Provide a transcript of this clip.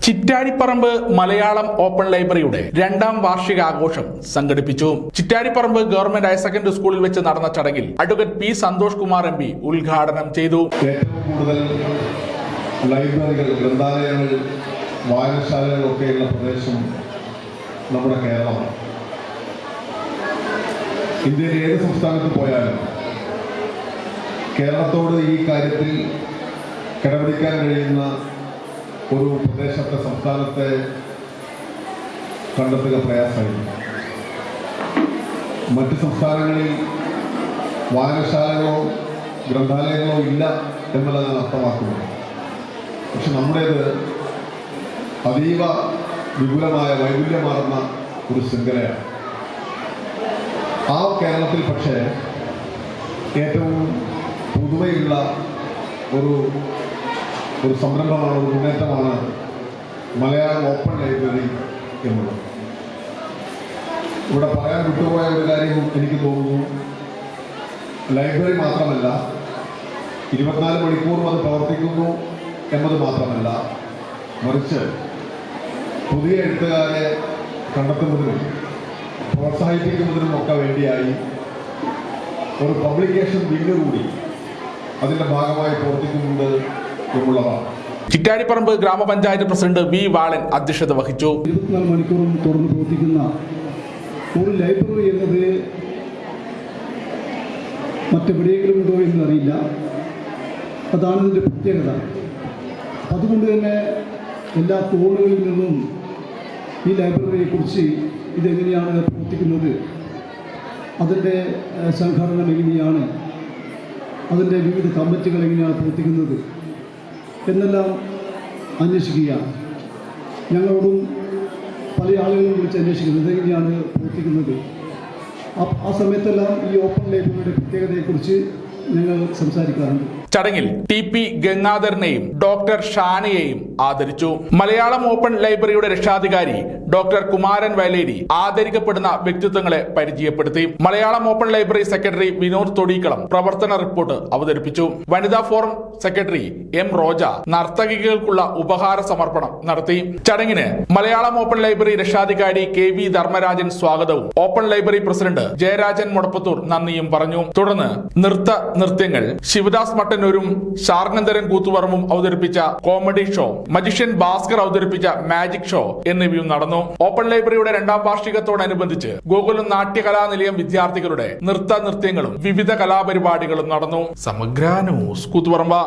Chittariparamba Malayalam open ലൈബ്രറിയുടെ രണ്ടാം വാർഷികാഘോഷം സംഘടിപ്പിച്ചു. ചിറ്റാരിപ്പറമ്പ് ഗവൺമെന്റ് ഹയർ സെക്കൻഡറി സ്കൂളിൽ വെച്ച് നടന്ന ചടങ്ങിൽ advocate P Santhosh Kumar M P ഉദ്ഘാടനം ചെയ്തു. ഏറ്റവും കൂടുതൽ ലൈബ്രറികൾ, ഗ്രന്ഥാലയങ്ങൾ, വായനശാലകളൊക്കെയുള്ള പ്രദേശം നമ്മുടെ കേരളമാണ്. ഇന്ത്യയിലെ ഏത് സംസ്ഥാനത്ത് പോയാലും കേരളത്തോട് ഈ കാര്യത്തിൽ കിടപിടിക്കാൻ കഴിയുന്ന ഒരു പ്രദേശത്തെ, സംസ്ഥാനത്തെ കണ്ടെത്തുക പ്രയാസമായിരുന്നു. മറ്റ് സംസ്ഥാനങ്ങളിൽ വായനശാലകളോ ഗ്രന്ഥാലയങ്ങളോ ഇല്ല എന്നുള്ളതാണ് അർത്ഥമാക്കുന്നത്. പക്ഷെ നമ്മുടേത് അതീവ വിപുലമായ, വൈവിധ്യമാർന്ന ഒരു ശൃംഖലയാണ്. ആ കേരളത്തിൽ പക്ഷേ ഏറ്റവും പുതുമയുള്ള ഒരു സംരംഭമാണ്, ഒരു മുന്നേറ്റമാണ് മലയാളം ഓപ്പൺ ലൈബ്രറി എന്നുള്ളത്. ഇവിടെ പറയാൻ വിട്ടുപോയ ഒരു കാര്യം എനിക്ക് തോന്നുന്നു, ലൈബ്രറി മാത്രമല്ല, 24 മണിക്കൂറും അത് പ്രവർത്തിക്കുന്നു എന്നത് മാത്രമല്ല, മറിച്ച് പുതിയ എഴുത്തുകാരെ കണ്ടെത്തുന്നതിനും പ്രോത്സാഹിപ്പിക്കുന്നതിനും ഒക്കെ വേണ്ടിയായി ഒരു പബ്ലിക്കേഷൻ വിങ് കൂടി അതിൻ്റെ ഭാഗമായി പ്രവർത്തിക്കുന്നുണ്ട് എന്നുള്ളതാണ്. ചിറ്റാരിപ്പറമ്പ് ഗ്രാമപഞ്ചായത്ത് പ്രസിഡന്റ് വി വാളൻ അധ്യക്ഷത വഹിച്ചു. 24 മണിക്കൂറും തുറന്ന് പ്രവർത്തിക്കുന്ന ഒരു ലൈബ്രറി എന്നത് മറ്റെവിടെയെങ്കിലും ഉണ്ടോ എന്ന് അറിയില്ല. അതാണ് ഇതിൻ്റെ പ്രത്യേകത. അതുകൊണ്ട് തന്നെ എല്ലാ കോണുകളിൽ നിന്നും ഈ ലൈബ്രറിയെക്കുറിച്ച് ഇതെങ്ങനെയാണ് പ്രവർത്തിക്കുന്നത്, അതിൻ്റെ സംഘടന എങ്ങനെയാണ്, അതിൻ്റെ വിവിധ കമ്മിറ്റികൾ എങ്ങനെയാണ് പ്രവർത്തിക്കുന്നത് എന്നെല്ലാം അന്വേഷിക്കുക. ഞങ്ങളോടും പല ആളുകളും വിളിച്ച് അന്വേഷിക്കുന്നത് എങ്ങനെയാണ് പ്രവർത്തിക്കുന്നത്. ആ സമയത്തെല്ലാം ഈ ഓപ്പൺ ലൈബ്രറിയുടെ പ്രത്യേകതയെക്കുറിച്ച് ഞങ്ങൾ സംസാരിക്കാറുണ്ട്. ചടങ്ങിൽ ടി.പി. ഗംഗാധരനെയും ഡോക്ടർ ഷാനയെയും ആദരിച്ചു. മലയാളം ഓപ്പൺ ലൈബ്രറിയുടെ രക്ഷാധികാരി ഡോക്ടർ കുമാരൻ വയലേരി ആദരിക്കപ്പെടുന്ന വ്യക്തിത്വങ്ങളെ പരിചയപ്പെടുത്തി. Malayalam open library secretary Vinod Thodikkalam പ്രവർത്തന റിപ്പോർട്ട് അവതരിപ്പിച്ചു. വനിതാ ഫോറം സെക്രട്ടറി എം റോജ നർത്തകികൾക്കുള്ള ഉപഹാര സമർപ്പണം നടത്തി. ചടങ്ങിന് മലയാളം ഓപ്പൺ ലൈബ്രറി രക്ഷാധികാരി കെ വി ധർമ്മരാജൻ സ്വാഗതവും ഓപ്പൺ ലൈബ്രറി പ്രസിഡന്റ് ജയരാജൻ മുടപ്പത്തൂർ നന്ദിയും പറഞ്ഞു. തുടർന്ന് നൃത്യങ്ങൾ ശിവദാസ് മട്ടന്നൂരും ശാർങ്ങന്തരൻ കൂത്തുപറമ്പും അവതരിപ്പിച്ച കോമഡി ഷോ, മജിഷ്യൻ ഭാസ്കർ അവതരിപ്പിച്ച മാജിക് ഷോ എന്നിവയും നടന്നു. ഓപ്പൺ ലൈബ്രറിയുടെ രണ്ടാം വാർഷികത്തോടനുബന്ധിച്ച് ഗോകുലം നാട്യകലാനിലയം വിദ്യാർത്ഥികളുടെ നൃത്യങ്ങളും വിവിധ കലാപരിപാടികളും നടന്നു. സമഗ്ര ന്യൂസ് കൂത്തുപറമ്പ.